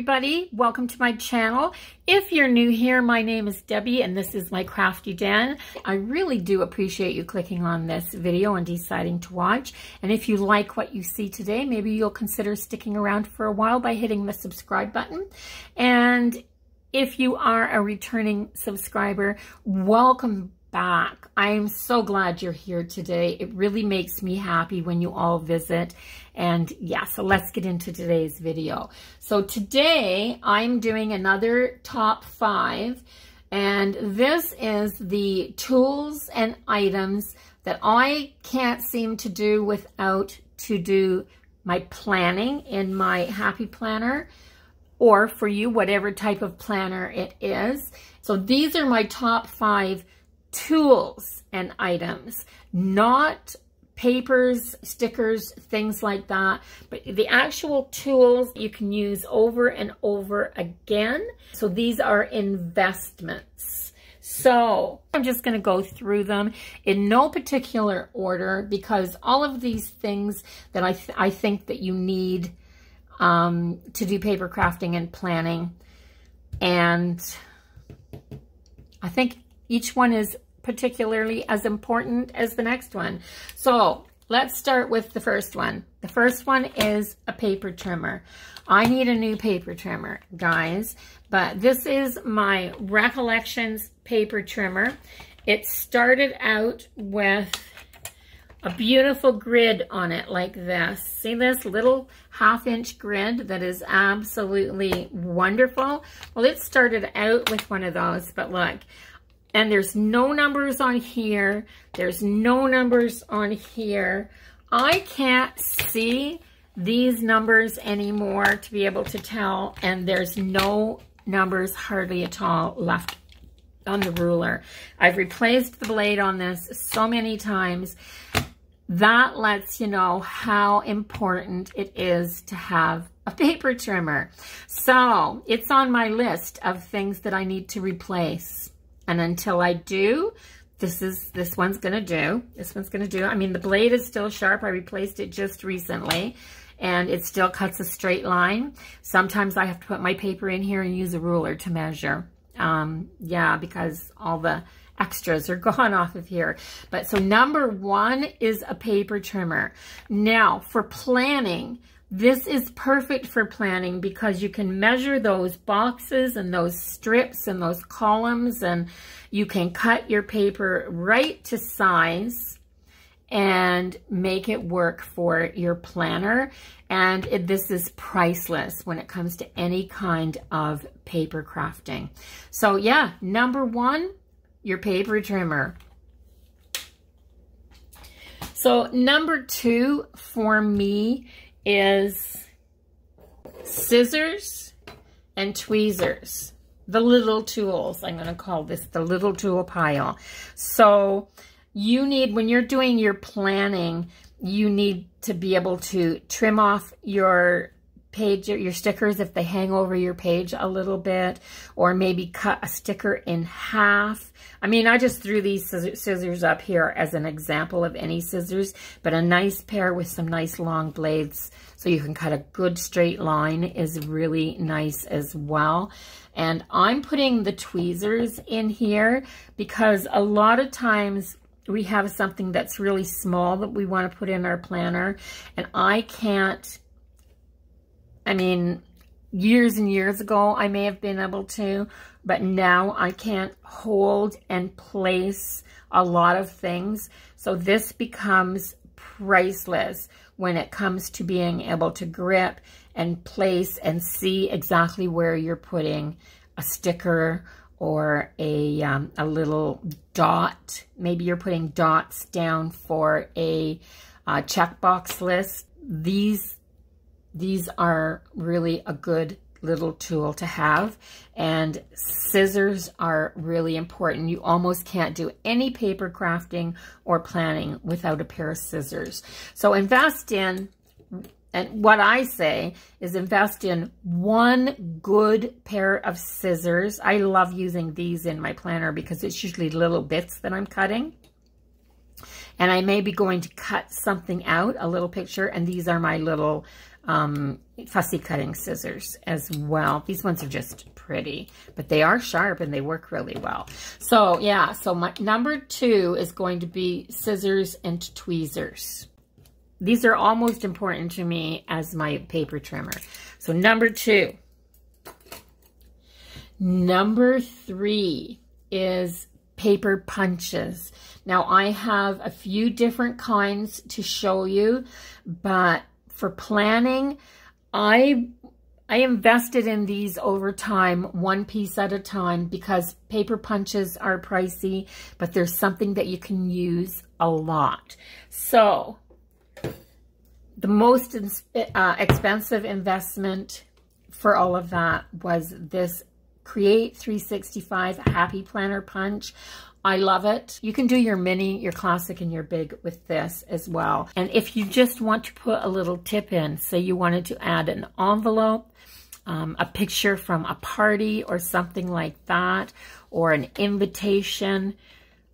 everybody, welcome to my channel. If you're new here, my name is Debbie and this is my crafty den. I really do appreciate you clicking on this video and deciding to watch. And if you like what you see today, maybe you'll consider sticking around for a while by hitting the subscribe button. And if you are a returning subscriber, welcome back. I am so glad you're here today. It really makes me happy when you all visit. And yeah, so let's get into today's video. So today I'm doing another top 5, and this is the tools and items that I can't seem to do without to do my planning in my Happy Planner, or for you, whatever type of planner it is. So these are my top 5 tools and items, not papers, stickers, things like that, but the actual tools you can use over and over again. So these are investments. So I'm just going to go through them in no particular order, because all of these things that I think that you need to do paper crafting and planning, and I think each one is particularly as important as the next one. So let's start with the first one. The first one is a paper trimmer. I need a new paper trimmer, guys, but this is my Recollections paper trimmer. It started out with a beautiful grid on it like this. See this little 1/2-inch grid that is absolutely wonderful? Well, it started out with one of those, but look, and there's no numbers on here. There's no numbers on here. I can't see these numbers anymore to be able to tell, and there's no numbers hardly at all left on the ruler. I've replaced the blade on this so many times. That lets you know how important it is to have a paper trimmer. So it's on my list of things that I need to replace. And until I do, this one's gonna do. This one's gonna do. I mean, the blade is still sharp. I replaced it just recently, and it still cuts a straight line. Sometimes I have to put my paper in here and use a ruler to measure. Yeah, because all the extras are gone off of here. But so number 1 is a paper trimmer. Now for planning, this is perfect for planning because you can measure those boxes and those strips and those columns, and you can cut your paper right to size and make it work for your planner. And this is priceless when it comes to any kind of paper crafting. So yeah, number 1, your paper trimmer. So number 2 for me is scissors and tweezers. The little tools. I'm going to call this the little tool pile. So you need, when you're doing your planning, you need to be able to trim off your page, your stickers if they hang over your page a little bit, or maybe cut a sticker in half. I mean, I just threw these scissors up here as an example of any scissors, but a nice pair with some nice long blades so you can cut a good straight line is really nice as well. And I'm putting the tweezers in here because a lot of times we have something that's really small that we want to put in our planner, and I can't, I mean, years and years ago, I may have been able to, but now I can't hold and place a lot of things. So this becomes priceless when it comes to being able to grip and place and see exactly where you're putting a sticker or a little dot. Maybe you're putting dots down for a checkbox list. These are really a good little tool to have, and scissors are really important. You almost can't do any paper crafting or planning without a pair of scissors. So invest in, and what I say is invest in 1 good pair of scissors. I love using these in my planner because it's usually little bits that I'm cutting. And I may be going to cut something out, a little picture, and these are my little fussy cutting scissors as well. These ones are just pretty, but they are sharp and they work really well. So yeah, so my number 2 is going to be scissors and tweezers. These are almost important to me as my paper trimmer. So number 2. Number 3 is paper punches. Now I have a few different kinds to show you, but for planning, I invested in these over time, one piece at a time, because paper punches are pricey, but there's something that you can use a lot. So the most expensive investment for all of that was this Create 365 Happy Planner Punch. I love it. You can do your mini, your classic, and your big with this as well. And if you just want to put a little tip in, say you wanted to add an envelope, a picture from a party or something like that, or an invitation,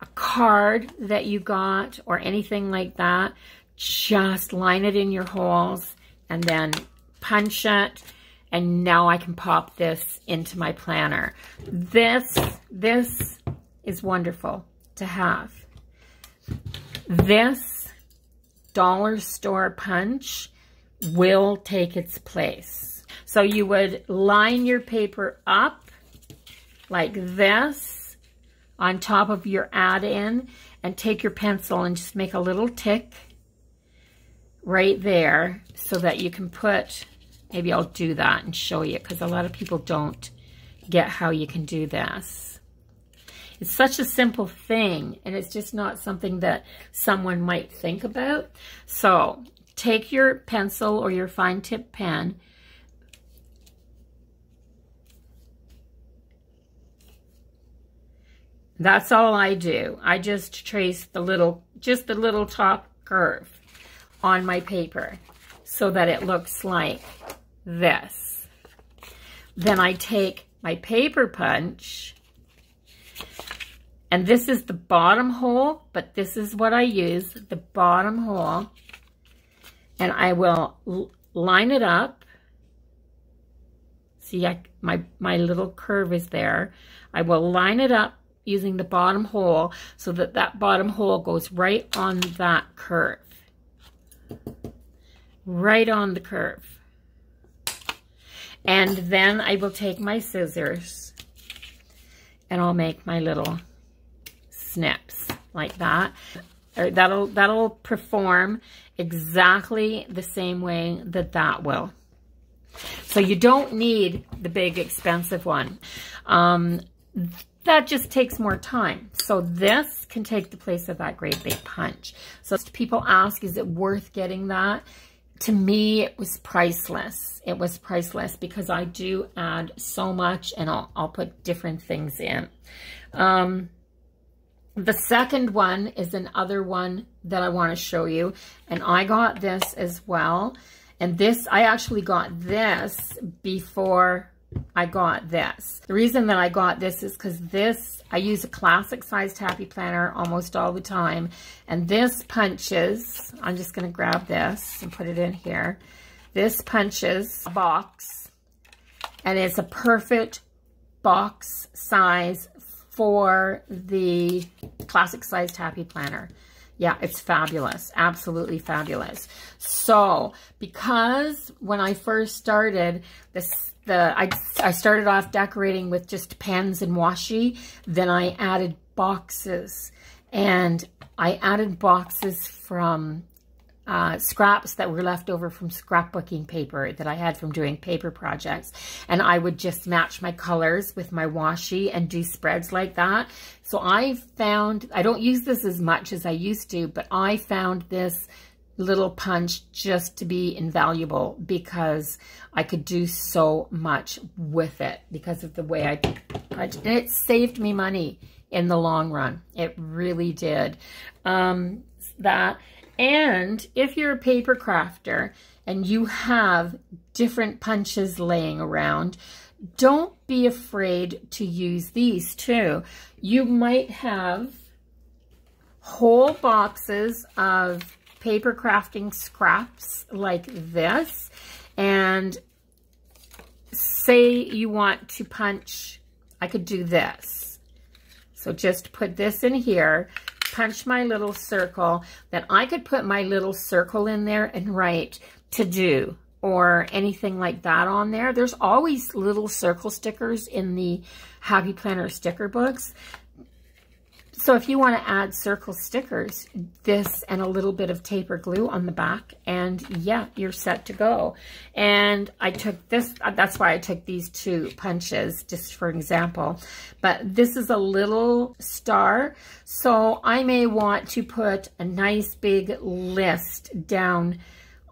a card that you got, or anything like that, just line it in your holes and then punch it. And now I can pop this into my planner. This is wonderful to have. This dollar store punch will take its place. So you would line your paper up like this on top of your add-in and take your pencil and just make a little tick right there so that you can put, maybe I'll do that and show you, because a lot of people don't get how you can do this. It's such a simple thing, and it's just not something that someone might think about. So take your pencil or your fine tip pen, that's all I do. I just trace the little top curve on my paper so that it looks like this. Then I take my paper punch, and this is the bottom hole, but this is what I use, the bottom hole, and I will line it up. See, my little curve is there. I will line it up using the bottom hole so that that bottom hole goes right on that curve. Right on the curve. And then I will take my scissors and I'll make my little snips like that. That'll perform exactly the same way that that will. So you don't need the big expensive one. That just takes more time. So this can take the place of that great big punch. So people ask, is it worth getting that? To me, it was priceless. It was priceless because I do add so much, and I'll put different things in. The second one is another one that I want to show you, and I got this as well. And this, I actually got this before I got this. The reason that I got this is because this, I use a classic sized Happy Planner almost all the time. And this punches, I'm just going to grab this and put it in here. This punches a box, and it's a perfect box size for the classic sized Happy Planner. Yeah, it's fabulous. Absolutely fabulous. So, because when I first started, I started off decorating with just pens and washi. Then I added boxes. And I added boxes from scraps that were left over from scrapbooking paper that I had from doing paper projects. And I would just match my colors with my washi and do spreads like that. So I found, I don't use this as much as I used to, but I found this little punch just to be invaluable because I could do so much with it because of the way I punch. And it saved me money in the long run. It really did. And if you're a paper crafter and you have different punches laying around, don't be afraid to use these too. You might have whole boxes of paper crafting scraps like this, and say you want to punch, I could do this. So just put this in here, punch my little circle, then I could put my little circle in there and write to do or anything like that on there. There's always little circle stickers in the Happy Planner sticker books. So if you want to add circle stickers, this and a little bit of taper glue on the back, and yeah, you're set to go. And I took this, that's why I took these two punches, just for example. But this is a little star, so I may want to put a nice big list down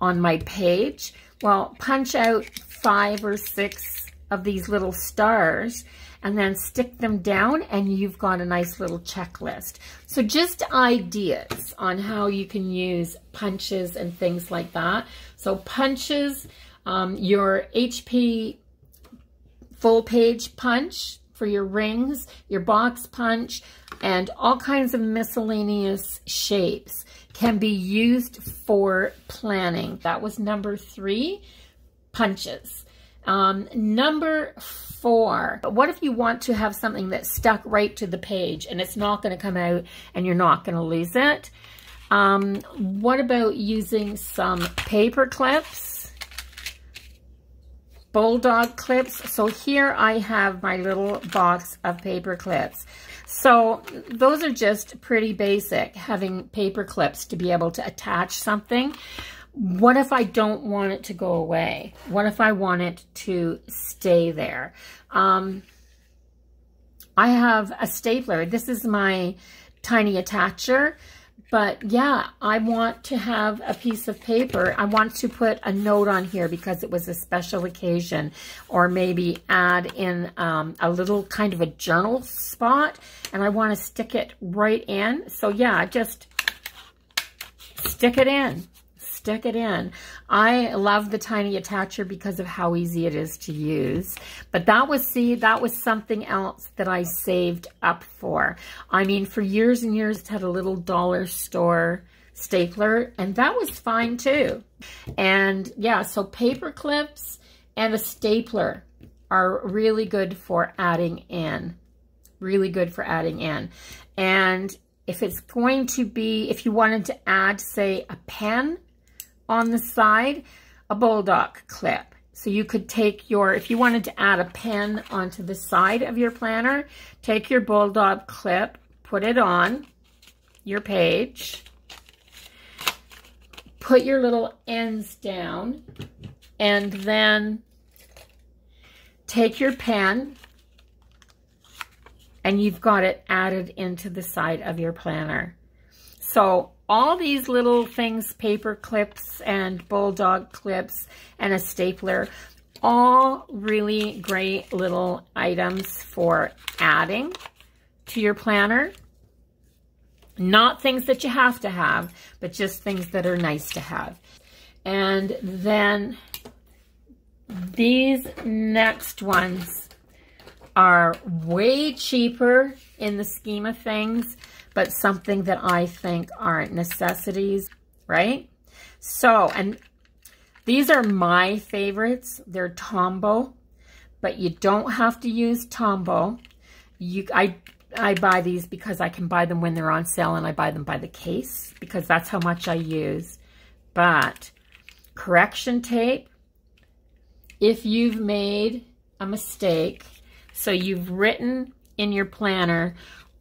on my page. Well, punch out 5 or 6 of these little stars and then stick them down, and you've got a nice little checklist. So just ideas on how you can use punches and things like that. So punches, your HP full page punch for your rings, your box punch, and all kinds of miscellaneous shapes can be used for planning. That was number 3, punches. Number 4, what if you want to have something that's stuck right to the page and it's not going to come out and you're not going to lose it? What about using some paper clips, bulldog clips? So here I have my little box of paper clips. So those are just pretty basic, having paper clips to be able to attach something. What if I don't want it to go away? What if I want it to stay there? I have a stapler. This is my tiny attacher. But yeah, I want to have a piece of paper. I want to put a note on here because it was a special occasion, or maybe add in a little kind of a journal spot, and I want to stick it right in. So yeah, just stick it in. Stick it in. I love the tiny attacher because of how easy it is to use. But that was, see, that was something else that I saved up for. I mean, for years and years, it had a little dollar store stapler, and that was fine too. And yeah, so paper clips and a stapler are really good for adding in. Really good for adding in. And if it's going to be, if you wanted to add, say, a pen on the side, a bulldog clip. So you could take your, if you wanted to add a pen onto the side of your planner, take your bulldog clip, put it on your page, put your little ends down, and then take your pen, and you've got it added into the side of your planner. So all these little things, paper clips and bulldog clips and a stapler, all really great little items for adding to your planner. Not things that you have to have, but just things that are nice to have. And then these next ones are way cheaper in the scheme of things, but something that I think are necessities, right? So, and these are my favorites. They're Tombow, but you don't have to use Tombow. I buy these because I can buy them when they're on sale, and I buy them by the case because that's how much I use. But correction tape, if you've made a mistake, so you've written in your planner,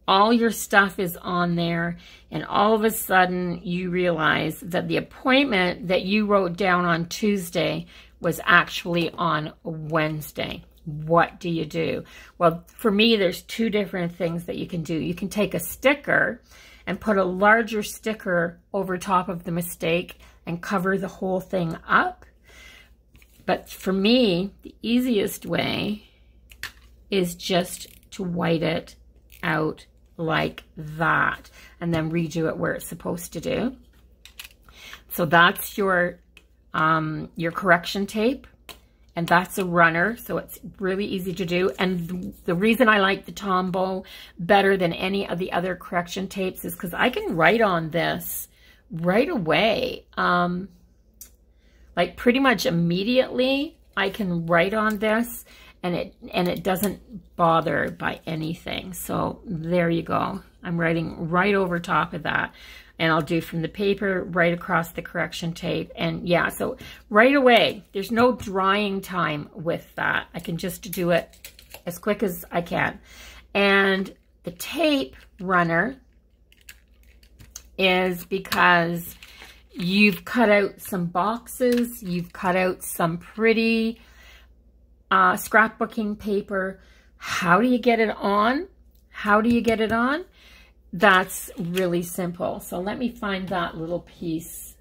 all your stuff is on there, and all of a sudden you realize that the appointment that you wrote down on Tuesday was actually on Wednesday. What do you do? Well, for me, there's 2 different things that you can do. You can take a sticker and put a larger sticker over top of the mistake and cover the whole thing up. But for me, the easiest way is just to white it out like that, and then redo it where it's supposed to do. So that's your correction tape. and that's a runner, so it's really easy to do. And the reason I like the Tombow better than any of the other correction tapes is because I can write on this right away. Like pretty much immediately, I can write on this, and it doesn't bother by anything. So there you go. I'm writing right over top of that. And I'll do from the paper right across the correction tape. And yeah, so right away, there's no drying time with that. I can just do it as quick as I can. And the tape runner is because you've cut out some boxes, you've cut out some pretty scrapbooking paper. How do you get it on? How do you get it on? That's really simple. So let me find that little piece.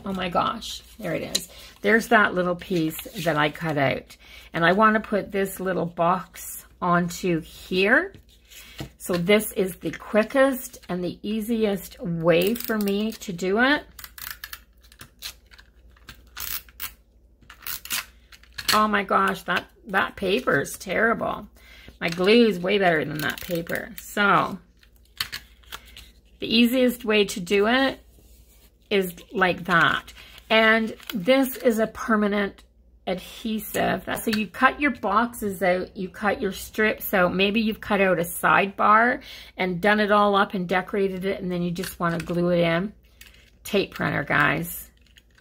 Oh my gosh, there it is. There's that little piece that I cut out. And I want to put this little box onto here. So this is the quickest and the easiest way for me to do it. Oh my gosh, that paper is terrible. My glue is way better than that paper. So the easiest way to do it is like that. And this is a permanent adhesive. So you cut your boxes out, you cut your strips out. Maybe you've cut out a sidebar and done it all up and decorated it, and then you just want to glue it in. Tape runner, guys.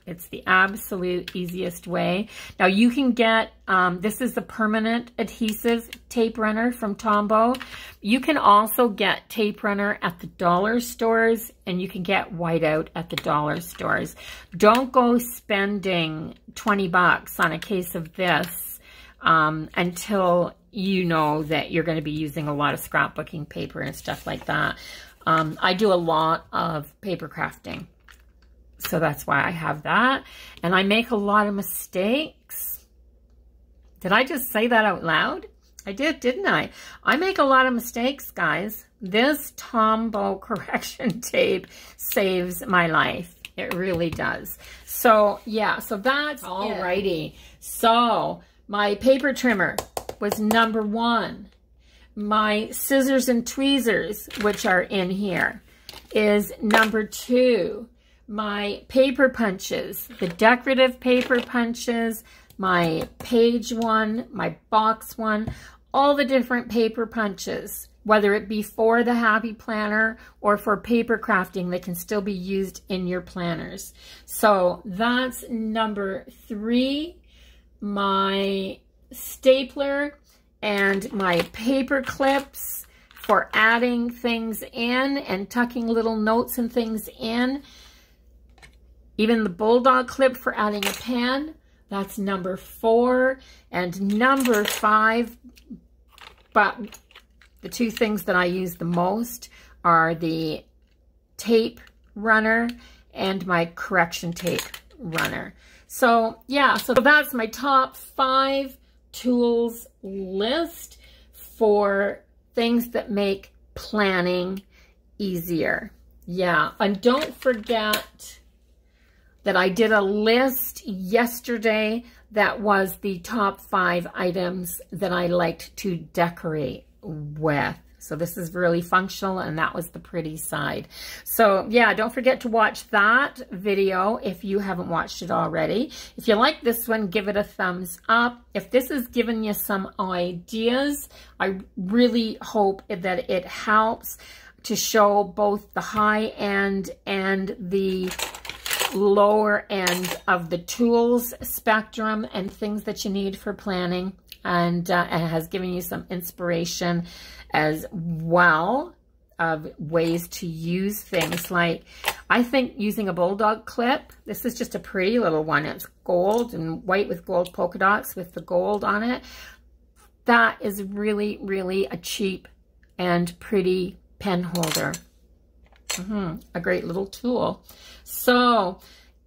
It's the absolute easiest way. Now you can get, this is the permanent adhesive tape runner from Tombow. You can also get tape runner at the dollar stores, and you can get whiteout at the dollar stores. Don't go spending 20 bucks on a case of this until you know that you're going to be using a lot of scrapbooking paper and stuff like that. I do a lot of paper crafting. So that's why I have that. And I make a lot of mistakes. Did I just say that out loud? I did, didn't I? I make a lot of mistakes, guys. This Tombow correction tape saves my life. It really does. So yeah, so that's alrighty. So my paper trimmer was number 1. My scissors and tweezers, which are in here, is number 2. My paper punches, the decorative paper punches, my page one, my box one, all the different paper punches, whether it be for the Happy Planner or for paper crafting, they can still be used in your planners. So that's number 3. My stapler and my paper clips for adding things in and tucking little notes and things in. Even the bulldog clip for adding a pen, that's number 4. And number 5, but the 2 things that I use the most are the tape runner and my correction tape runner. So yeah, so that's my top 5 tools list for things that make planning easier. Yeah, and don't forget that I did a list yesterday that was the top 5 items that I liked to decorate with. So this is really functional, and that was the pretty side. So yeah, don't forget to watch that video if you haven't watched it already. If you like this one, give it a thumbs up. If this has given you some ideas, I really hope that it helps to show both the high end and the lower end of the tools spectrum and things that you need for planning, and it has given you some inspiration as well of ways to use things. Like, I think using a bulldog clip, this is just a pretty little one. It's gold and white with gold polka dots with the gold on it. That is really, really a cheap and pretty pen holder. A great little tool. So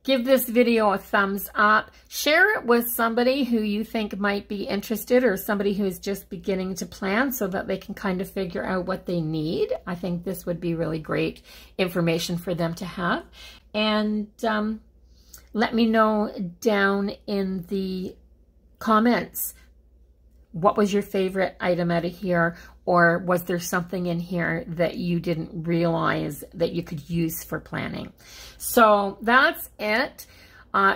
give this video a thumbs up. Share it with somebody who you think might be interested, or somebody who's just beginning to plan, so that they can kind of figure out what they need. I think this would be really great information for them to have. And let me know down in the comments. What was your favorite item out of here? Or was there something in here that you didn't realize that you could use for planning? So that's it.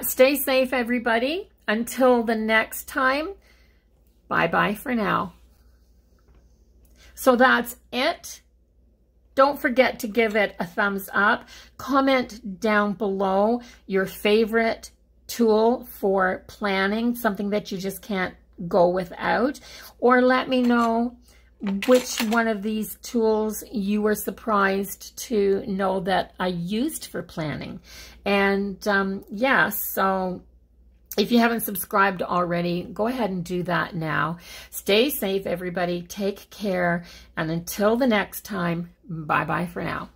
Stay safe, everybody. Until the next time, bye-bye for now. So that's it. Don't forget to give it a thumbs up. Comment down below your favorite tool for planning, something that you just can't go without. Or let me know which one of these tools you were surprised to know that I used for planning. And yeah, so if you haven't subscribed already, go ahead and do that now. Stay safe, everybody. Take care. And until the next time, bye-bye for now.